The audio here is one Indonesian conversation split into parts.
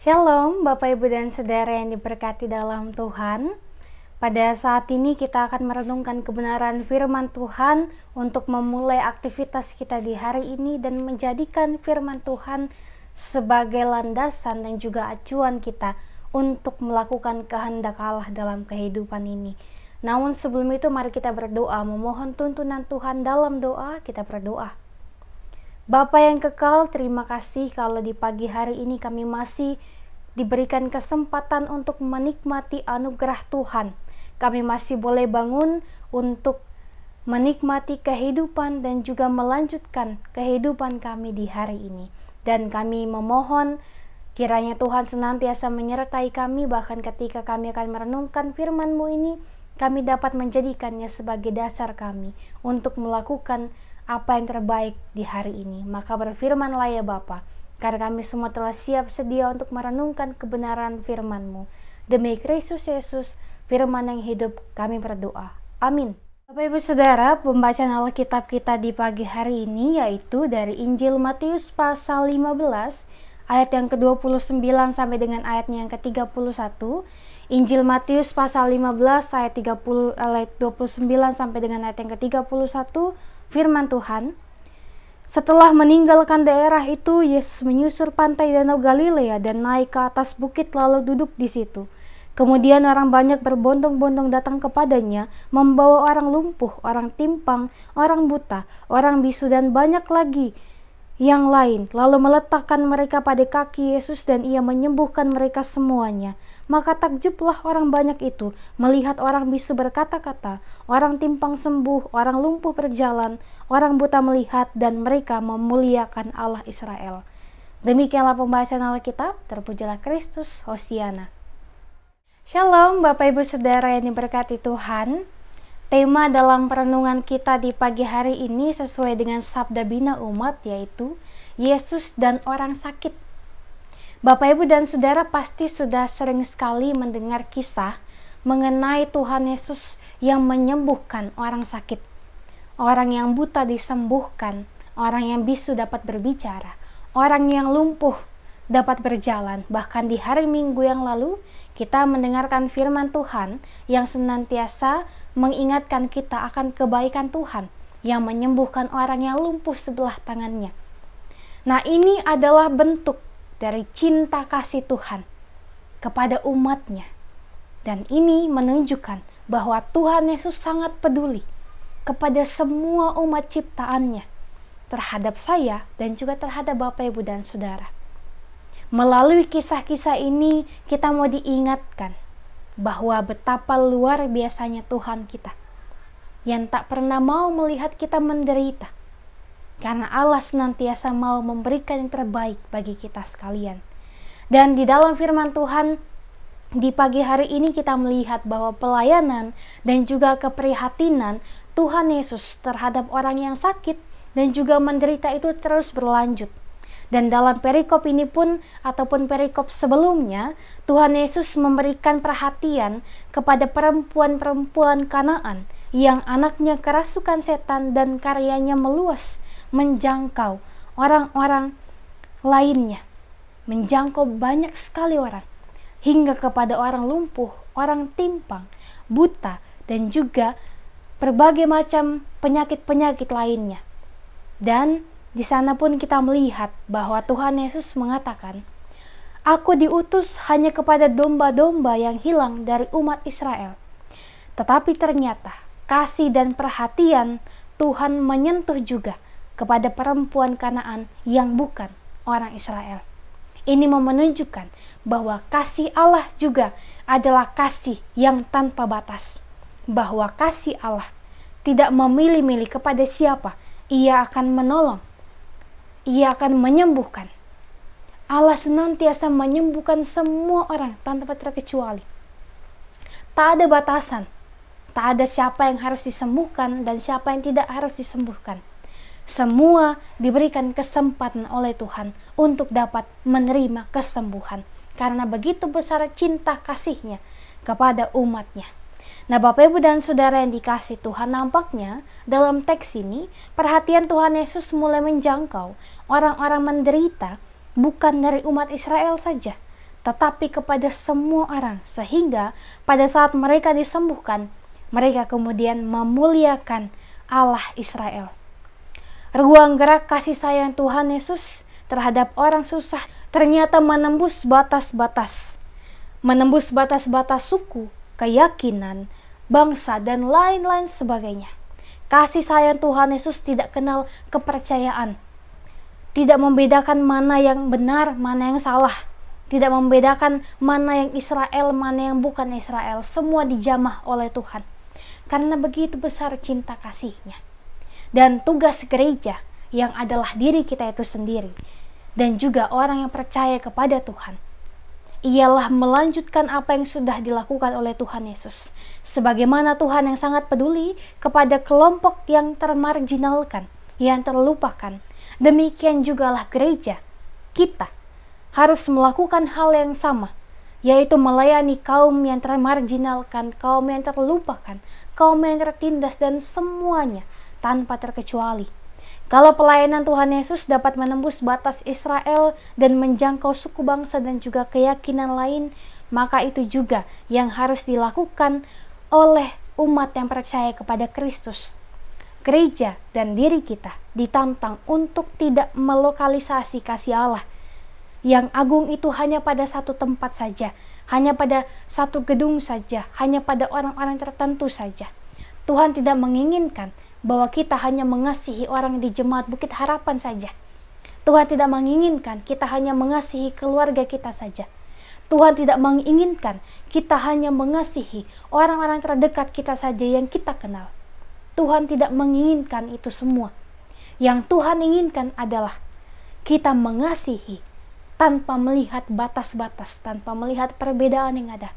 Shalom Bapak Ibu dan Saudara yang diberkati dalam Tuhan. Pada saat ini kita akan merenungkan kebenaran firman Tuhan untuk memulai aktivitas kita di hari ini dan menjadikan firman Tuhan sebagai landasan dan juga acuan kita untuk melakukan kehendak Allah dalam kehidupan ini. Namun sebelum itu mari kita berdoa, memohon tuntunan Tuhan. Dalam doa kita berdoa. Bapa yang kekal, terima kasih kalau di pagi hari ini kami masih diberikan kesempatan untuk menikmati anugerah Tuhan. Kami masih boleh bangun untuk menikmati kehidupan dan juga melanjutkan kehidupan kami di hari ini. Dan kami memohon kiranya Tuhan senantiasa menyertai kami, bahkan ketika kami akan merenungkan firman-Mu ini, kami dapat menjadikannya sebagai dasar kami untuk melakukan apa yang terbaik di hari ini. Maka berfirmanlah ya Bapa, karena kami semua telah siap sedia untuk merenungkan kebenaran firman-Mu. Demi Kristus Yesus, firman yang hidup, kami berdoa. Amin. Bapak Ibu Saudara, pembacaan Alkitab kita di pagi hari ini yaitu dari Injil Matius pasal 15 ayat yang ke-29 sampai dengan ayatnya yang ke-31. Injil Matius pasal 15 ayat 29 sampai dengan ayat yang ke-31. Firman Tuhan, setelah meninggalkan daerah itu, Yesus menyusur pantai Danau Galilea dan naik ke atas bukit lalu duduk di situ. Kemudian orang banyak berbondong-bondong datang kepadanya, membawa orang lumpuh, orang timpang, orang buta, orang bisu dan banyak lagi yang lain, lalu meletakkan mereka pada kaki Yesus dan ia menyembuhkan mereka semuanya. Maka takjublah orang banyak itu melihat orang bisu berkata-kata, orang timpang sembuh, orang lumpuh berjalan, orang buta melihat, dan mereka memuliakan Allah Israel. Demikianlah pembahasan Alkitab. Terpujilah Kristus, Hosiana. Shalom Bapak Ibu Saudara yang diberkati Tuhan. Tema dalam perenungan kita di pagi hari ini sesuai dengan sabda bina umat, yaitu Yesus dan orang sakit. Bapak Ibu dan Saudara pasti sudah sering sekali mendengar kisah mengenai Tuhan Yesus yang menyembuhkan orang sakit. Orang yang buta disembuhkan, orang yang bisu dapat berbicara, orang yang lumpuh dapat berjalan. Bahkan di hari Minggu yang lalu kita mendengarkan firman Tuhan yang senantiasa mengingatkan kita akan kebaikan Tuhan yang menyembuhkan orang yang lumpuh sebelah tangannya. Nah, ini adalah bentuk dari cinta kasih Tuhan kepada umatnya. Dan ini menunjukkan bahwa Tuhan Yesus sangat peduli kepada semua umat ciptaannya, terhadap saya dan juga terhadap Bapak Ibu dan Saudara. Melalui kisah-kisah ini kita mau diingatkan bahwa betapa luar biasanya Tuhan kita yang tak pernah mau melihat kita menderita, karena Allah senantiasa mau memberikan yang terbaik bagi kita sekalian. Dan di dalam firman Tuhan di pagi hari ini kita melihat bahwa pelayanan dan juga keprihatinan Tuhan Yesus terhadap orang yang sakit dan juga menderita itu terus berlanjut. Dan dalam perikop ini pun ataupun perikop sebelumnya, Tuhan Yesus memberikan perhatian kepada perempuan-perempuan Kanaan yang anaknya kerasukan setan dan karyanya meluas menjangkau orang-orang lainnya, menjangkau banyak sekali orang, hingga kepada orang lumpuh, orang timpang, buta, dan juga berbagai macam penyakit-penyakit lainnya. Dan di sana pun kita melihat bahwa Tuhan Yesus mengatakan, "Aku diutus hanya kepada domba-domba yang hilang dari umat Israel." Tetapi ternyata kasih dan perhatian Tuhan menyentuh juga kepada perempuan Kanaan yang bukan orang Israel. Ini menunjukkan bahwa kasih Allah juga adalah kasih yang tanpa batas. Bahwa kasih Allah tidak memilih-milih kepada siapa Ia akan menolong. Ia akan menyembuhkan. Allah senantiasa menyembuhkan semua orang tanpa terkecuali. Tak ada batasan. Tak ada siapa yang harus disembuhkan dan siapa yang tidak harus disembuhkan. Semua diberikan kesempatan oleh Tuhan untuk dapat menerima kesembuhan. Karena begitu besar cinta kasih-Nya kepada umat-Nya. Nah, Bapak Ibu dan Saudara yang dikasih Tuhan, nampaknya dalam teks ini perhatian Tuhan Yesus mulai menjangkau orang-orang menderita bukan dari umat Israel saja, tetapi kepada semua orang, sehingga pada saat mereka disembuhkan, mereka kemudian memuliakan Allah Israel. Ruang gerak kasih sayang Tuhan Yesus terhadap orang susah ternyata menembus batas-batas suku, keyakinan, bangsa, dan lain-lain sebagainya. Kasih sayang Tuhan Yesus tidak kenal kepercayaan, tidak membedakan mana yang benar, mana yang salah, tidak membedakan mana yang Israel, mana yang bukan Israel. Semua dijamah oleh Tuhan, karena begitu besar cinta kasih-Nya. Dan tugas gereja yang adalah diri kita itu sendiri, dan juga orang yang percaya kepada Tuhan, ialah melanjutkan apa yang sudah dilakukan oleh Tuhan Yesus. Sebagaimana Tuhan yang sangat peduli kepada kelompok yang termarginalkan, yang terlupakan, demikian jugalah gereja kita harus melakukan hal yang sama, yaitu melayani kaum yang termarginalkan, kaum yang terlupakan, kaum yang tertindas, dan semuanya tanpa terkecuali. Kalau pelayanan Tuhan Yesus dapat menembus batas Israel dan menjangkau suku bangsa dan juga keyakinan lain, maka itu juga yang harus dilakukan oleh umat yang percaya kepada Kristus. Gereja dan diri kita ditantang untuk tidak melokalisasi kasih Allah yang agung itu hanya pada satu tempat saja, hanya pada satu gedung saja, hanya pada orang-orang tertentu saja. Tuhan tidak menginginkan bahwa kita hanya mengasihi orang di jemaat Bukit Harapan saja. Tuhan tidak menginginkan kita hanya mengasihi keluarga kita saja. Tuhan tidak menginginkan kita hanya mengasihi orang-orang terdekat kita saja yang kita kenal. Tuhan tidak menginginkan itu semua. Yang Tuhan inginkan adalah kita mengasihi tanpa melihat batas-batas, tanpa melihat perbedaan yang ada.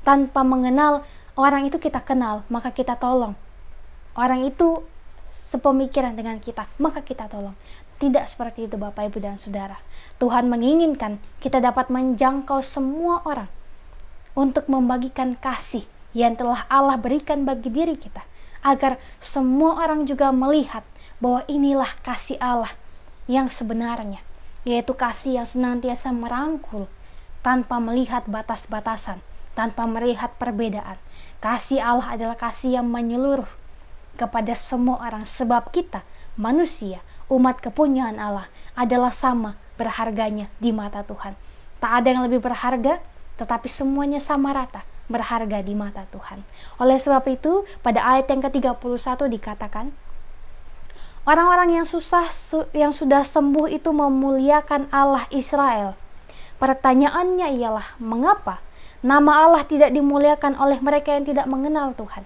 Tanpa mengenal orang itu kita kenal, maka kita tolong. Orang itu sepemikiran dengan kita, maka kita tolong. Tidak seperti itu Bapak, Ibu, dan Saudara. Tuhan menginginkan kita dapat menjangkau semua orang untuk membagikan kasih yang telah Allah berikan bagi diri kita, agar semua orang juga melihat bahwa inilah kasih Allah yang sebenarnya, yaitu kasih yang senantiasa merangkul tanpa melihat batas-batasan, tanpa melihat perbedaan. Kasih Allah adalah kasih yang menyeluruh kepada semua orang, sebab kita manusia, umat kepunyaan Allah, adalah sama berharganya di mata Tuhan. Tak ada yang lebih berharga, tetapi semuanya sama rata berharga di mata Tuhan. Oleh sebab itu, pada ayat yang ke-31 dikatakan, orang-orang yang sudah sembuh itu memuliakan Allah Israel. Pertanyaannya ialah, mengapa nama Allah tidak dimuliakan oleh mereka yang tidak mengenal Tuhan?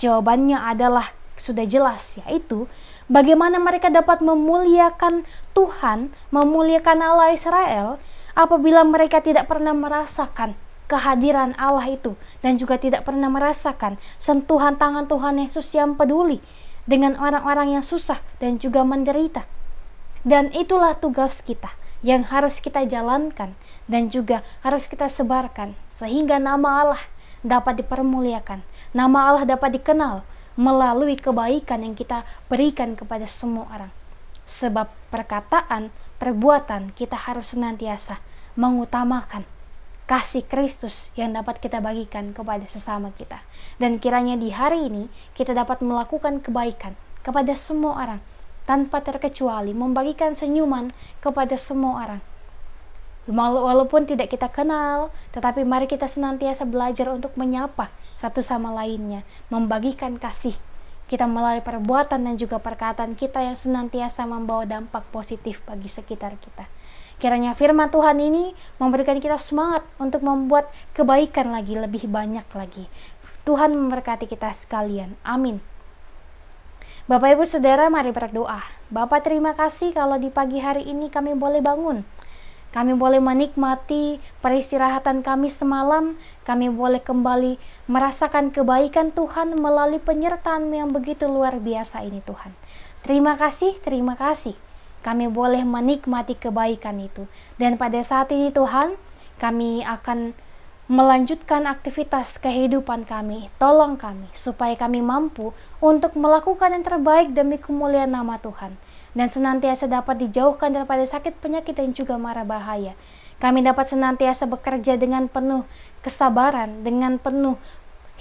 Jawabannya adalah sudah jelas, yaitu bagaimana mereka dapat memuliakan Tuhan, memuliakan Allah Israel, apabila mereka tidak pernah merasakan kehadiran Allah itu, dan juga tidak pernah merasakan sentuhan tangan Tuhan Yesus yang peduli dengan orang-orang yang susah dan juga menderita. Dan itulah tugas kita yang harus kita jalankan dan juga harus kita sebarkan, sehingga nama Allah dapat dipermuliakan, nama Allah dapat dikenal melalui kebaikan yang kita berikan kepada semua orang. Sebab perkataan, perbuatan kita harus senantiasa mengutamakan kasih Kristus yang dapat kita bagikan kepada sesama kita. Dan kiranya di hari ini kita dapat melakukan kebaikan kepada semua orang tanpa terkecuali, membagikan senyuman kepada semua orang. Walaupun tidak kita kenal, tetapi mari kita senantiasa belajar untuk menyapa satu sama lainnya, membagikan kasih kita melalui perbuatan dan juga perkataan kita yang senantiasa membawa dampak positif bagi sekitar kita. Kiranya firman Tuhan ini memberikan kita semangat untuk membuat kebaikan lagi, lebih banyak lagi. Tuhan memberkati kita sekalian. Amin. Bapak, Ibu, Saudara, mari berdoa. Bapak, terima kasih kalau di pagi hari ini kami boleh bangun. Kami boleh menikmati peristirahatan kami semalam. Kami boleh kembali merasakan kebaikan Tuhan melalui penyertaan yang begitu luar biasa ini, Tuhan. Terima kasih, terima kasih. Kami boleh menikmati kebaikan itu. Dan pada saat ini, Tuhan, kami akan melanjutkan aktivitas kehidupan kami. Tolong kami supaya kami mampu untuk melakukan yang terbaik demi kemuliaan nama Tuhan, dan senantiasa dapat dijauhkan daripada sakit, penyakit, dan juga mara bahaya. Kami dapat senantiasa bekerja dengan penuh kesabaran, dengan penuh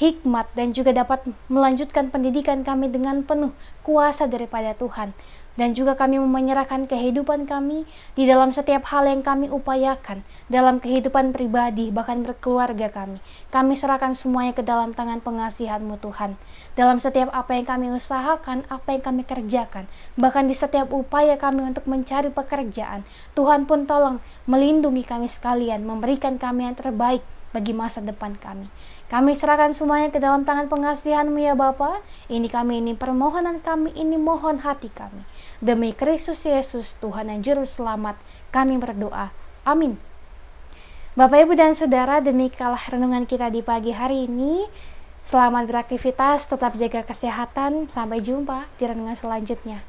hikmat, dan juga dapat melanjutkan pendidikan kami dengan penuh kuasa daripada Tuhan. Dan juga kami menyerahkan kehidupan kami di dalam setiap hal yang kami upayakan, dalam kehidupan pribadi, bahkan berkeluarga kami. Kami serahkan semuanya ke dalam tangan pengasihan-Mu Tuhan. Dalam setiap apa yang kami usahakan, apa yang kami kerjakan, bahkan di setiap upaya kami untuk mencari pekerjaan, Tuhan pun tolong melindungi kami sekalian, memberikan kami yang terbaik bagi masa depan kami. Kami serahkan semuanya ke dalam tangan pengasihan-Mu ya Bapa. Ini permohonan kami, ini mohon hati kami. Demi Kristus Yesus, Tuhan dan Juru Selamat, kami berdoa. Amin. Bapak, Ibu, dan Saudara, demikianlah renungan kita di pagi hari ini. Selamat beraktivitas, tetap jaga kesehatan. Sampai jumpa di renungan selanjutnya.